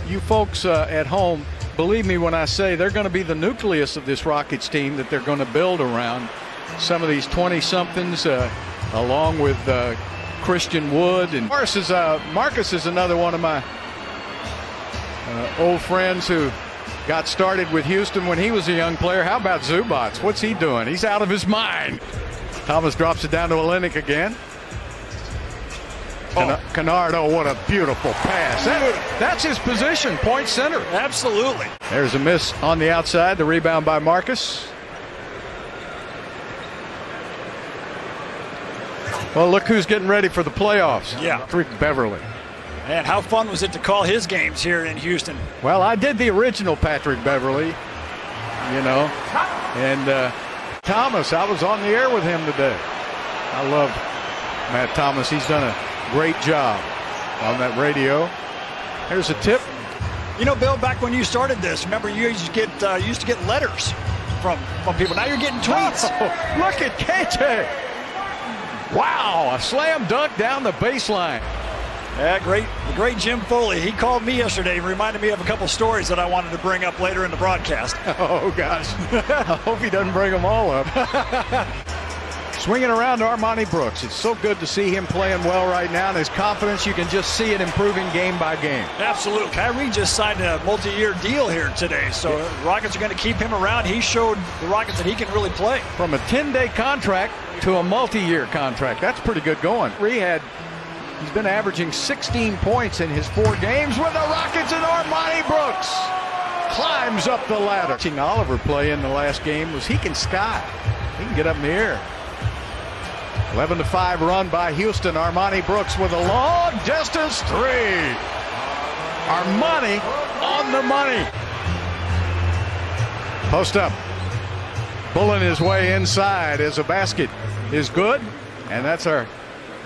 you folks at home, believe me when I say they're going to be the nucleus of this Rockets team that they're going to build around some of these 20-somethings, along with Christian Wood. And Marcus is another one of my old friends who got started with Houston when he was a young player. How about Zubats? What's he doing? He's out of his mind. Thomas drops it down to Olynyk again. Kennard, oh, what a beautiful pass. That's his position, point center. Absolutely. There's a miss on the outside, the rebound by Marcus. Well, look who's getting ready for the playoffs. Yeah. Patrick Beverley. Man, how fun was it to call his games here in Houston? Well, I did the original Patrick Beverley, you know, and Thomas, I was on the air with him today. I love Matt Thomas. He's done a great job on that radio. There's a tip. You know, Bill, back when you started this, remember you used to get letters from people. Now you're getting tweets. Oh, look at KJ. Wow, a slam dunk down the baseline. Yeah, the great Jim Foley. He called me yesterday and reminded me of a couple stories that I wanted to bring up later in the broadcast. Oh, gosh. I hope he doesn't bring them all up. Swinging around to Armoni Brooks. It's so good to see him playing well right now, and his confidence, you can just see it improving game by game. Absolutely. Kyrie just signed a multi-year deal here today, so the Rockets are going to keep him around. He showed the Rockets that he can really play. From a 10-day contract to a multi-year contract. That's pretty good going. He's been averaging 16 points in his 4 games with the Rockets, and Armoni Brooks climbs up the ladder. Watching Oliver play in the last game was he can sky. He can get up in the air. 11-5 run by Houston. Armoni Brooks with a long distance 3. Armoni on the money. Post up. Pulling his way inside as a basket is good. And that's our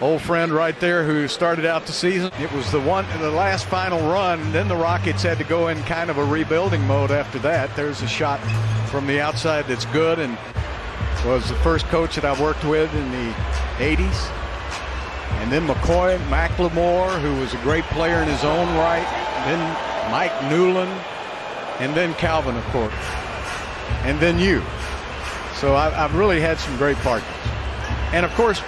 old friend right there who started out the season. It was the last final run. Then the Rockets had to go in kind of a rebuilding mode after that. There's a shot from the outside that's good, and was the first coach that I worked with in the 80s. And then McLemore, who was a great player in his own right. Then Mike Newland. And then Calvin, of course. And then you. So I've really had some great partners. And, of course,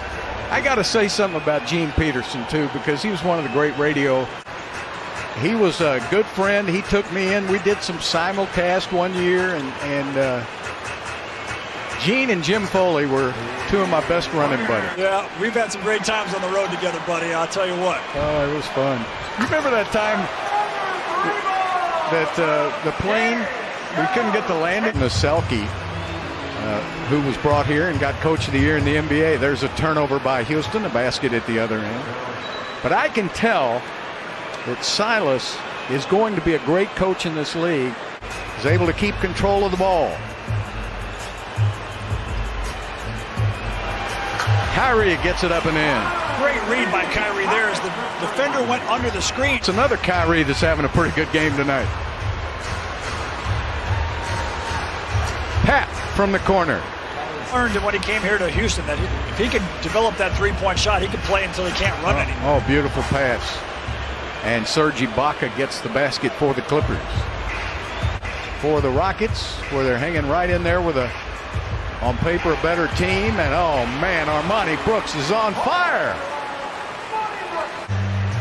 I got to say something about Gene Peterson, too, because he was one of the great radio. He was a good friend. He took me in. We did some simulcast one year, and Gene and Jim Foley were 2 of my best running buddies. Yeah, we've had some great times on the road together, buddy. I'll tell you what. Oh, it was fun. You remember that time that the plane, we couldn't get the landing? Selke, who was brought here and got Coach of the Year in the NBA. There's a turnover by Houston, a basket at the other end. But I can tell that Silas is going to be a great coach in this league. He's able to keep control of the ball. Kyrie gets it up and in. Great read by Kyrie there as the defender went under the screen. It's another Kyrie that's having a pretty good game tonight. Pat from the corner. Learned when he came here to Houston that if he could develop that three-point shot, he could play until he can't run anymore. Oh, beautiful pass. And Serge Ibaka gets the basket for the Clippers. For the Rockets, where they're hanging right in there with on paper, a better team. And, oh, man, Armoni Brooks is on fire.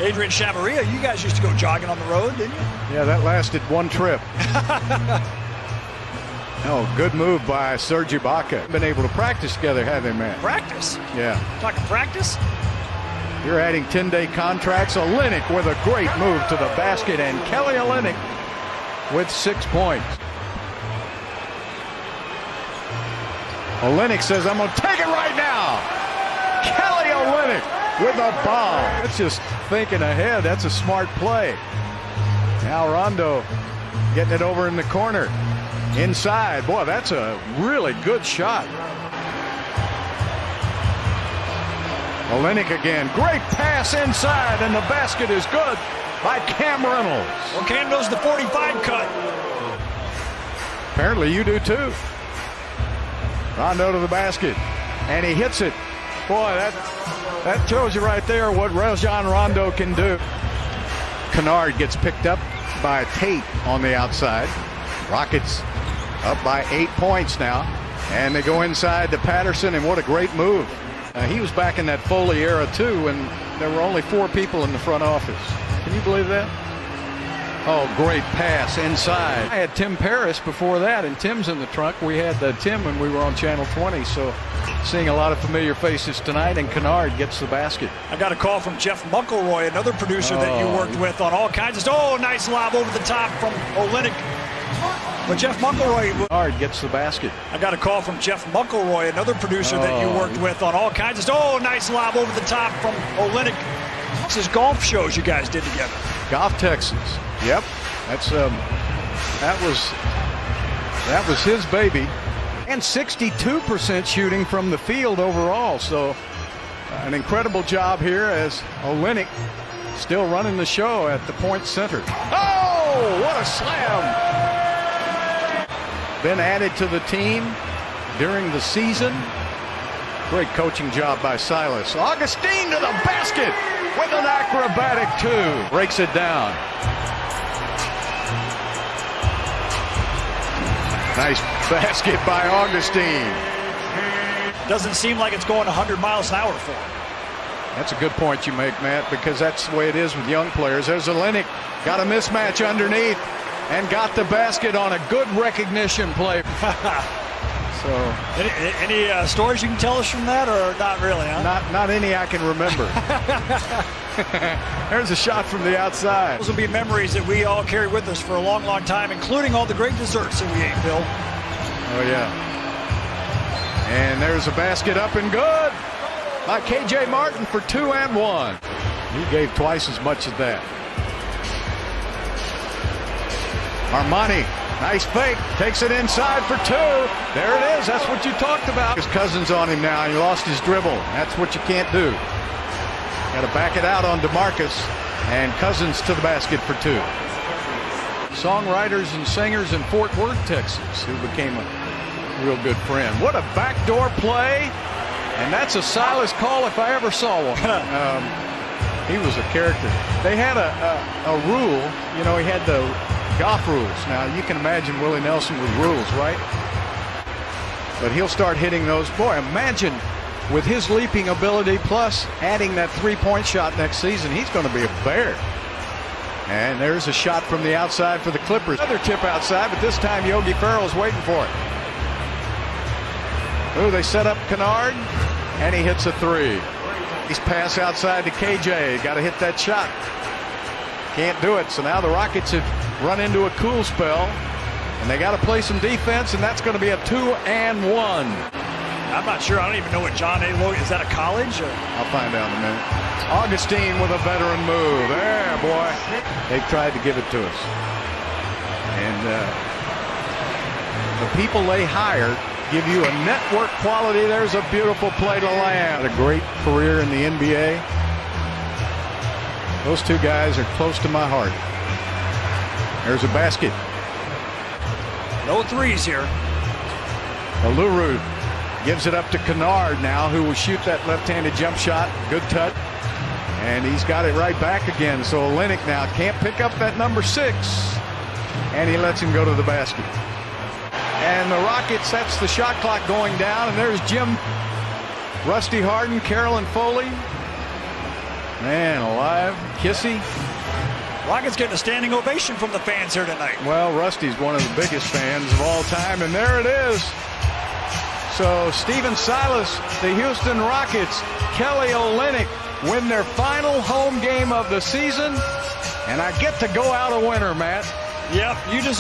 Adrian Chavarria, you guys used to go jogging on the road, didn't you? Yeah, that lasted one trip. Oh, good move by Serge Ibaka. Been able to practice together, have they, man? Practice? Yeah. Talking practice? You're adding 10-day contracts. Olynyk with a great move to the basket, and Kelly Olynyk with 6 points. Olynyk says, I'm going to take it right now. Kelly Olynyk with a bomb. That's just thinking ahead. That's a smart play. Now Rondo getting it over in the corner. Inside. Boy, that's a really good shot. Olynyk again. Great pass inside, and the basket is good by Cam Reynolds. Well, Cam knows the 45 cut. Apparently you do too. Rondo to the basket, and he hits it. Boy, that tells you right there what Rajon Rondo can do. Kennard gets picked up by Tate on the outside. Rockets up by 8 points now. And they go inside to Patterson, and what a great move. He was back in that Foley era, too, when there were only 4 people in the front office. Can you believe that? Oh, great pass inside. I had Tim Paris before that, and Tim's in the trunk. We had Tim when we were on Channel 20, so seeing a lot of familiar faces tonight, and Kennard gets the basket. I got a call from Jeff Muckleroy, another producer that you worked with on all kinds of... Oh, nice lob over the top from Olynyk. But Jeff Muckleroy... Kennard gets the basket. I got a call from Jeff Muckleroy, another producer that you worked with on all kinds of... Oh, nice lob over the top from Olynyk. This is golf shows you guys did together. Golf Texas. Yep. That's that was his baby. And 62% shooting from the field overall. So an incredible job here as Olynyk still running the show at the point center. Oh, what a slam! Been added to the team during the season. Great coaching job by Silas. Augustine to the basket with an acrobatic 2. Breaks it down. Nice basket by Augustine. Doesn't seem like it's going 100 miles an hour for him. That's a good point you make, Matt, because that's the way it is with young players. There's Olynyk, got a mismatch underneath, and got the basket on a good recognition play. So, any stories you can tell us from that, or not really, huh? Not any I can remember. There's a shot from the outside. Those will be memories that we all carry with us for a long, long time, including all the great desserts that we ate, Bill. Oh, yeah. And there's a basket up and good by K.J. Martin for 2 and 1. He gave twice as much as that. Armani, nice fake, takes it inside for 2. There it is. That's what you talked about. His Cousins on him now. He lost his dribble. That's what you can't do. Got to back it out on DeMarcus, and Cousins to the basket for 2. Songwriters and singers in Fort Worth, Texas, who became a real good friend. What a backdoor play, and that's a Silas call if I ever saw one. He was a character. They had a rule, you know, he had the golf rules. Now, you can imagine Willie Nelson with rules, right? But he'll start hitting those. Boy, imagine with his leaping ability plus adding that 3-point shot next season, he's going to be a bear. And there's a shot from the outside for the Clippers. Another tip outside, but this time Yogi Ferrell's waiting for it. Ooh, they set up Kennard, and he hits a 3. He's pass outside to KJ. Got to hit that shot. Can't do it. So now the Rockets have run into a cool spell, and they got to play some defense, and that's going to be a 2 and 1. I'm not sure. I don't even know what John A. Logan is. That a college? Or? I'll find out in a minute. Augustine with a veteran move. There, boy. They've tried to give it to us. And the people they hire give you a network quality. There's a beautiful play to land. A great career in the NBA. Those 2 guys are close to my heart. There's a basket. No threes here. Aluru gives it up to Kennard now, who will shoot that left-handed jump shot. Good touch. And he's got it right back again. So Olynyk now can't pick up that number 6. And he lets him go to the basket. And the Rockets, that's the shot clock going down. And there's Jim, Rusty Harden, Carolyn Foley. Man alive. Kissy. Rockets getting a standing ovation from the fans here tonight. Well, Rusty's one of the biggest fans of all time. And there it is. So Stephen Silas, the Houston Rockets, Kelly Olynyk win their final home game of the season. And I get to go out a winner, Matt. Yep, you just